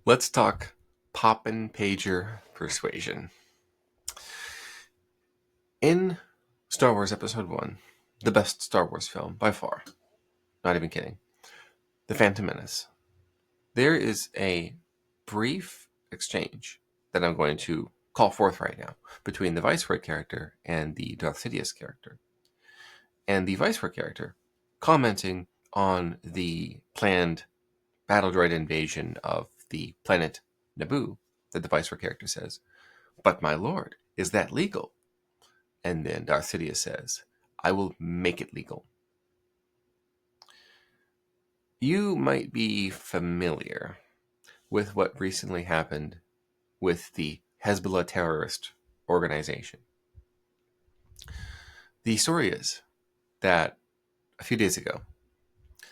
Let's talk Poppin Pager Persuasion. In Star Wars Episode 1, the best Star Wars film by far, not even kidding, The Phantom Menace, there is a brief exchange that I'm going to call forth right now between the Viceroy character and the Darth Sidious character. And the Viceroy character commenting on the planned battle droid invasion of the planet Naboo that the Viceroy character says, "But my lord, is that legal?" And then Darth Sidious says, "I will make it legal." You might be familiar with what recently happened with the Hezbollah terrorist organization. The story is that a few days ago,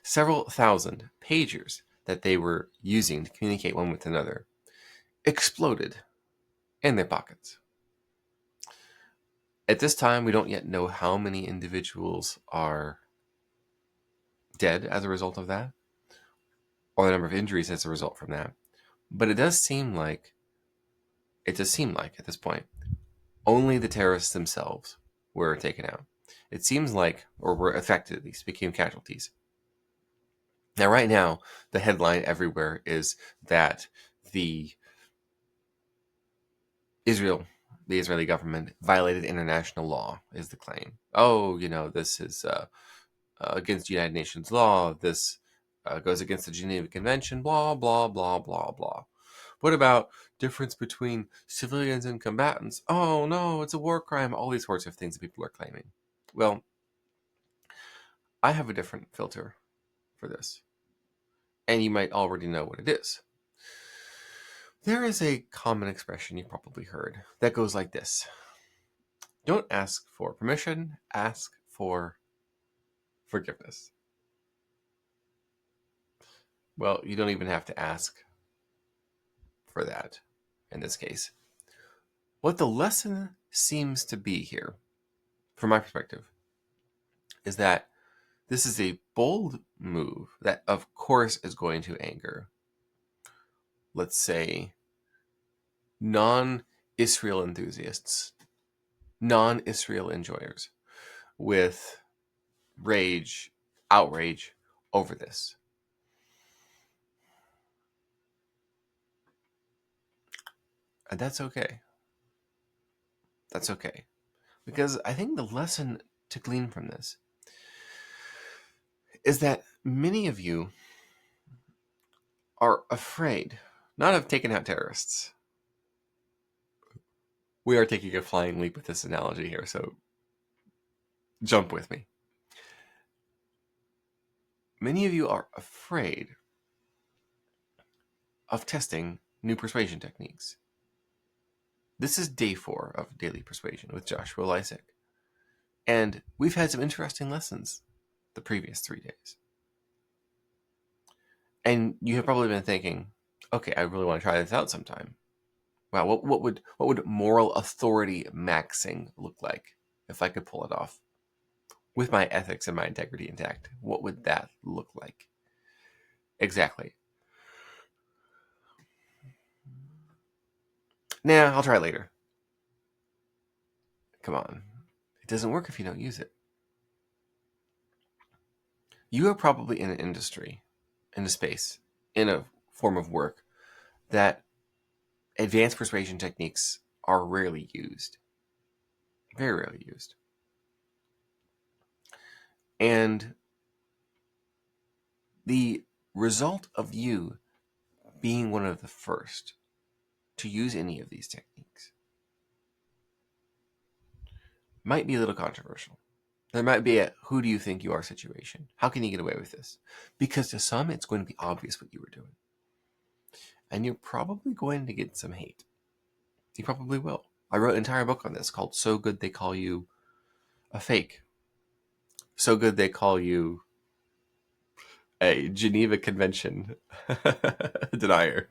several thousand pagers that they were using to communicate one with another exploded in their pockets. At this time, we don't yet know how many individuals are dead as a result of that, or the number of injuries as a result from that. But it does seem like at this point, only the terrorists themselves were taken out. It seems like, or were affected at least, became casualties. Now, right now, the headline everywhere is that the Israeli government violated international law, is the claim. Oh, this is against United Nations law. This goes against the Geneva Convention, blah, blah, blah, blah, blah. What about difference between civilians and combatants? Oh, no, it's a war crime. All these sorts of things that people are claiming. Well, I have a different filter for this, and you might already know what it is. There is a common expression you probably heard that goes like this: don't ask for permission, ask for forgiveness. Well, you don't even have to ask for that in this case. What the lesson seems to be here, from my perspective, is that this is a bold move that, of course, is going to anger, let's say, non-Israel enthusiasts, non-Israel enjoyers, with rage, outrage over this. And that's okay. That's okay. Because I think the lesson to glean from this is that many of you are afraid, not of taking out terrorists. We are taking a flying leap with this analogy here, so jump with me. Many of you are afraid of testing new persuasion techniques. This is day 4 of Daily Persuasion with Joshua Lisec. And we've had some interesting lessons the previous 3 days. And you have probably been thinking, okay, I really want to try this out sometime. Wow, what would moral authority maxing look like if I could pull it off? With my ethics and my integrity intact, what would that look like? Exactly. Nah, I'll try it later. Come on. It doesn't work if you don't use it. You are probably in an industry, in a space, in a form of work that advanced persuasion techniques are rarely used. Very rarely used. And the result of you being one of the first to use any of these techniques might be a little controversial. There might be a "who do you think you are" situation. How can you get away with this? Because to some, it's going to be obvious what you were doing. And you're probably going to get some hate. You probably will. I wrote an entire book on this called "So Good They Call You a Fake." So good they call you a Geneva Convention denier.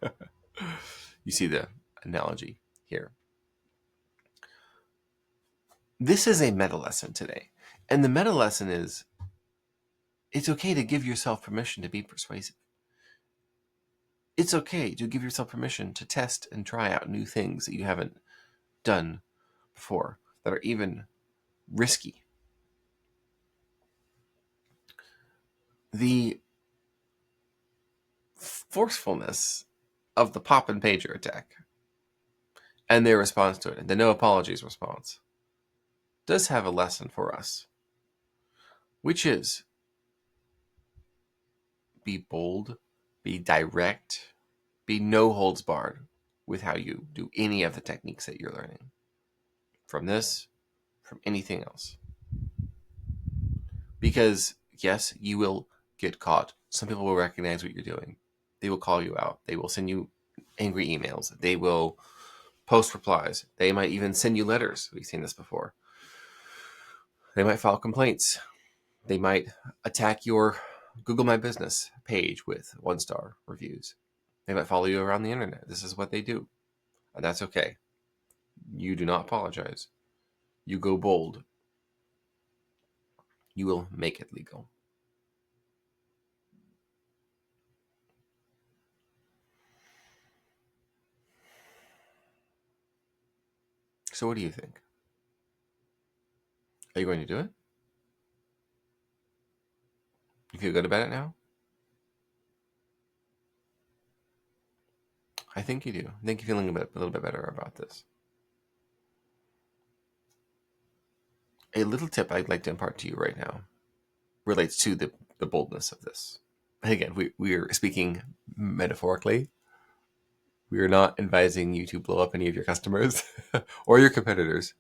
You see the analogy here. This is a meta lesson today. And the meta lesson is, it's okay to give yourself permission to be persuasive. It's okay to give yourself permission to test and try out new things that you haven't done before, that are even risky. The forcefulness of the Poppin Pager attack and their response to it, and the no apologies response, does have a lesson for us, which is be bold, be direct, be no holds barred with how you do any of the techniques that you're learning. From this, from anything else. Because, yes, you will get caught. Some people will recognize what you're doing. They will call you out. They will send you angry emails. They will post replies. They might even send you letters. We've seen this before. They might file complaints. They might attack your Google My Business page with 1-star reviews. They might follow you around the internet. This is what they do. And that's okay. You do not apologize. You go bold. You will make it legal. So what do you think? Are you going to do it? You feel good about it now? I think you do. I think you're feeling a little bit better about this. A little tip I'd like to impart to you right now relates to the boldness of this. And again, we are speaking metaphorically. We are not advising you to blow up any of your customers or your competitors.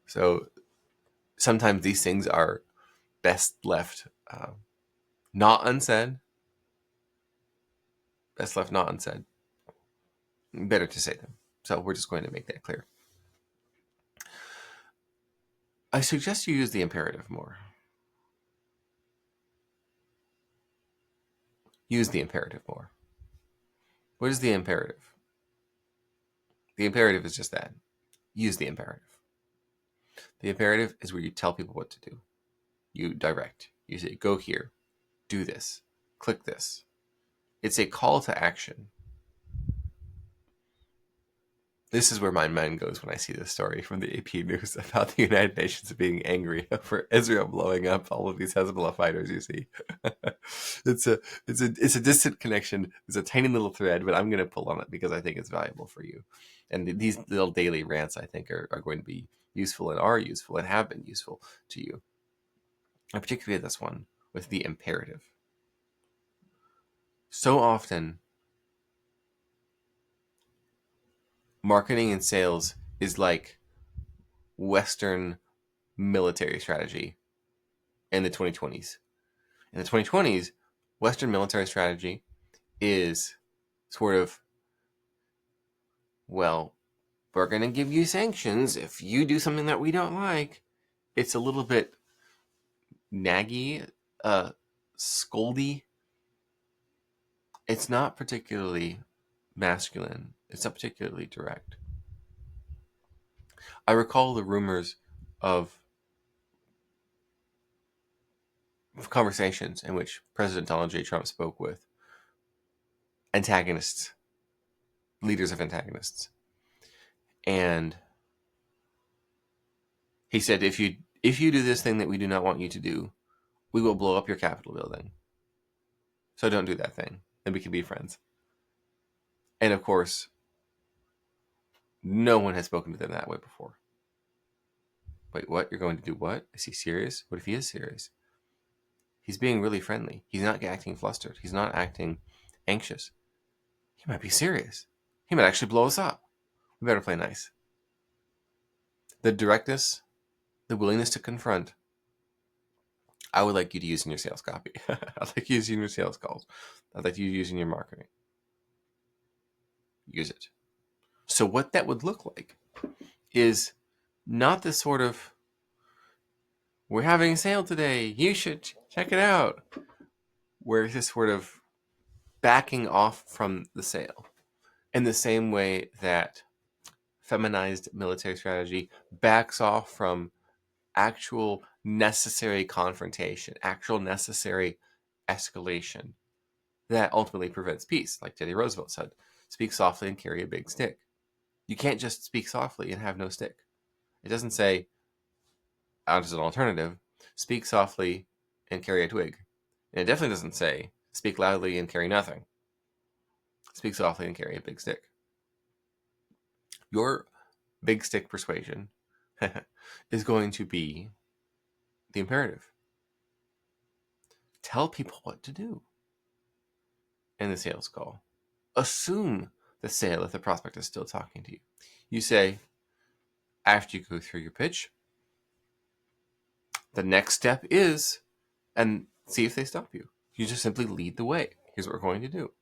So sometimes these things are best left not unsaid. Best left not unsaid. Better to say them. So we're just going to make that clear. I suggest you use the imperative more. Use the imperative more. What is the imperative? The imperative is just that. Use the imperative. The imperative is where you tell people what to do. You direct. You say, go here, do this, click this. It's a call to action. This is where my mind goes when I see this story from the AP News about the United Nations being angry over Israel blowing up all of these Hezbollah fighters. You see, it's a distant connection. It's a tiny little thread, but I'm going to pull on it because I think it's valuable for you. And these little daily rants, I think, are going to be useful and are useful and have been useful to you. And particularly this one with the imperative. So often, marketing and sales is like Western military strategy in the 2020s. In the 2020s, Western military strategy is sort of, well, we're going to give you sanctions if you do something that we don't like. It's a little bit naggy, scoldy. It's not particularly masculine. It's not particularly direct. I recall the rumors of conversations in which President Donald J. Trump spoke with antagonists, leaders of antagonists. And he said, if you do this thing that we do not want you to do, we will blow up your Capitol building. So don't do that thing, and we can be friends. And of course, no one has spoken to them that way before. Wait, what? You're going to do what? Is he serious? What if he is serious? He's being really friendly. He's not acting flustered. He's not acting anxious. He might be serious. He might actually blow us up. We better play nice. The directness, the willingness to confront, I would like you to use in your sales copy. I'd like you to use in your sales calls. I'd like you to use in your marketing. Use it. So what that would look like is not this sort of, we're having a sale today, you should check it out, where it's this sort of backing off from the sale in the same way that feminized military strategy backs off from actual necessary confrontation, actual necessary escalation that ultimately prevents peace. Like Teddy Roosevelt said, speak softly and carry a big stick. You can't just speak softly and have no stick. It doesn't say, as an alternative, speak softly and carry a twig. And it definitely doesn't say, speak loudly and carry nothing. Speak softly and carry a big stick. Your big stick persuasion is going to be the imperative. Tell people what to do in the sales call. Assume the sale if the prospect is still talking to you. You say, after you go through your pitch, the next step is, and see if they stop you. You just simply lead the way. Here's what we're going to do.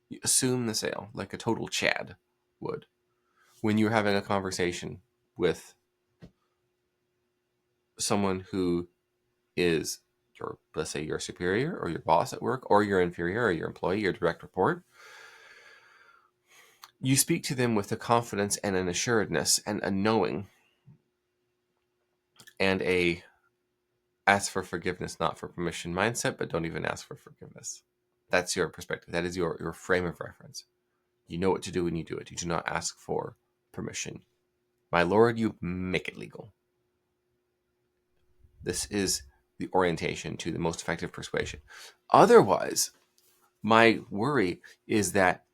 You assume the sale like a total Chad would. When you're having a conversation with someone who is your, let's say, your superior or your boss at work, or your inferior or your employee, your direct report, you speak to them with a confidence and an assuredness and a knowing and a ask for forgiveness, not for permission mindset, but don't even ask for forgiveness. That's your perspective. That is your frame of reference. You know what to do when you do it. You do not ask for permission. My Lord, you make it legal. This is the orientation to the most effective persuasion. Otherwise, my worry is that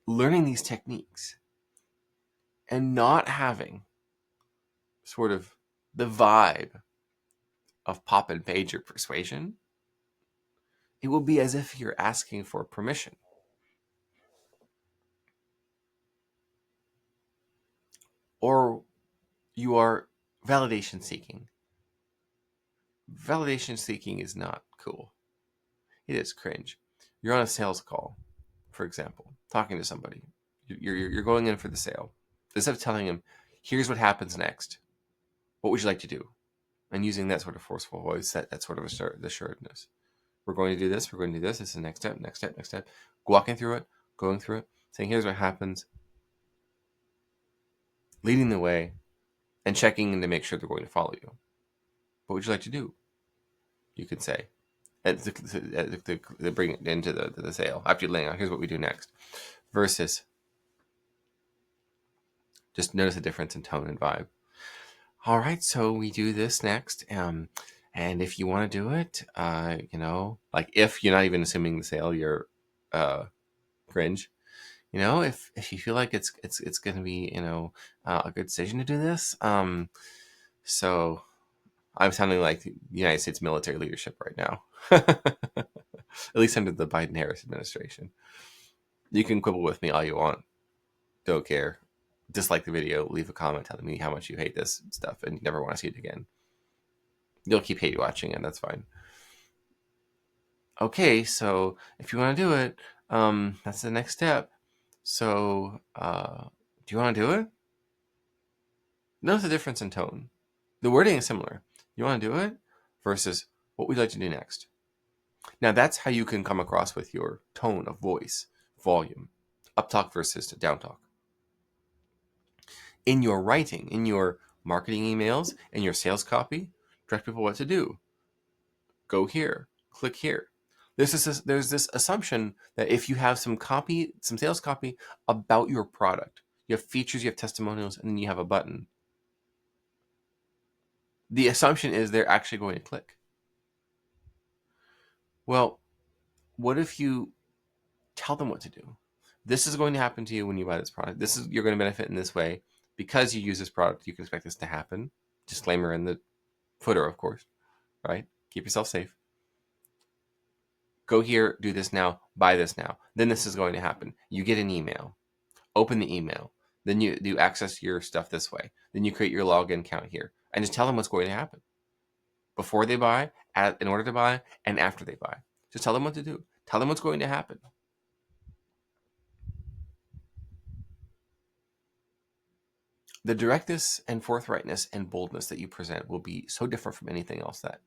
learning these techniques and not having sort of the vibe of Poppin Pager Persuasion, it will be as if you're asking for permission. Or you are validation seeking. Validation seeking is not cool. It is cringe. You're on a sales call, for example, talking to somebody. You're going in for the sale. Instead of telling him, here's what happens next, what would you like to do? And using that sort of forceful voice, that sort of assuredness. We're going to do this, we're going to do this, this is the next step, next step, next step. Walking through it, going through it, saying, here's what happens, leading the way, and checking in to make sure they're going to follow you. What would you like to do? You could say, to bring it into the sale. After you laying out, here's what we do next. Versus, just notice the difference in tone and vibe. All right, so we do this next. And if you want to do it, like if you're not even assuming the sale, you're cringe. If you feel like it's going to be, a good decision to do this. So I'm sounding like the United States military leadership right now, at least under the Biden-Harris administration. You can quibble with me all you want. Don't care. Dislike the video. Leave a comment telling me how much you hate this stuff and you never want to see it again. You'll keep hate watching it. That's fine. Okay, so if you want to do it, that's the next step. So, do you want to do it? Notice the difference in tone. The wording is similar. You want to do it versus what we'd like to do next. Now, that's how you can come across with your tone of voice, volume, up talk versus down talk. In your writing, in your marketing emails, in your sales copy, direct people what to do. Go here, click here. There's this assumption that if you have some sales copy about your product, you have features, you have testimonials, and then you have a button. The assumption is they're actually going to click. Well, what if you tell them what to do? This is going to happen to you when you buy this product. You're going to benefit in this way. Because you use this product, you can expect this to happen. Disclaimer in the footer, of course, right? Keep yourself safe. Go here, do this now, buy this now. Then this is going to happen. You get an email. Open the email. Then you access your stuff this way. Then you create your login account here. And just tell them what's going to happen. Before they buy, in order to buy, and after they buy. Just tell them what to do. Tell them what's going to happen. The directness and forthrightness and boldness that you present will be so different from anything else that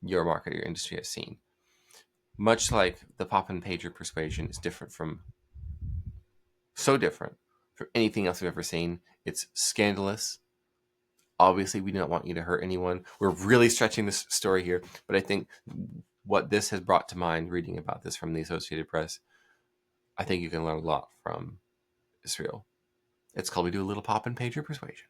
your market or your industry has seen. Much like the Poppin Pager Persuasion is so different from anything else we've ever seen. It's scandalous. Obviously, we do not want you to hurt anyone. We're really stretching this story here, but I think what this has brought to mind reading about this from the Associated Press, I think you can learn a lot from Israel. It's called We Do a Little Poppin Pager Persuasion.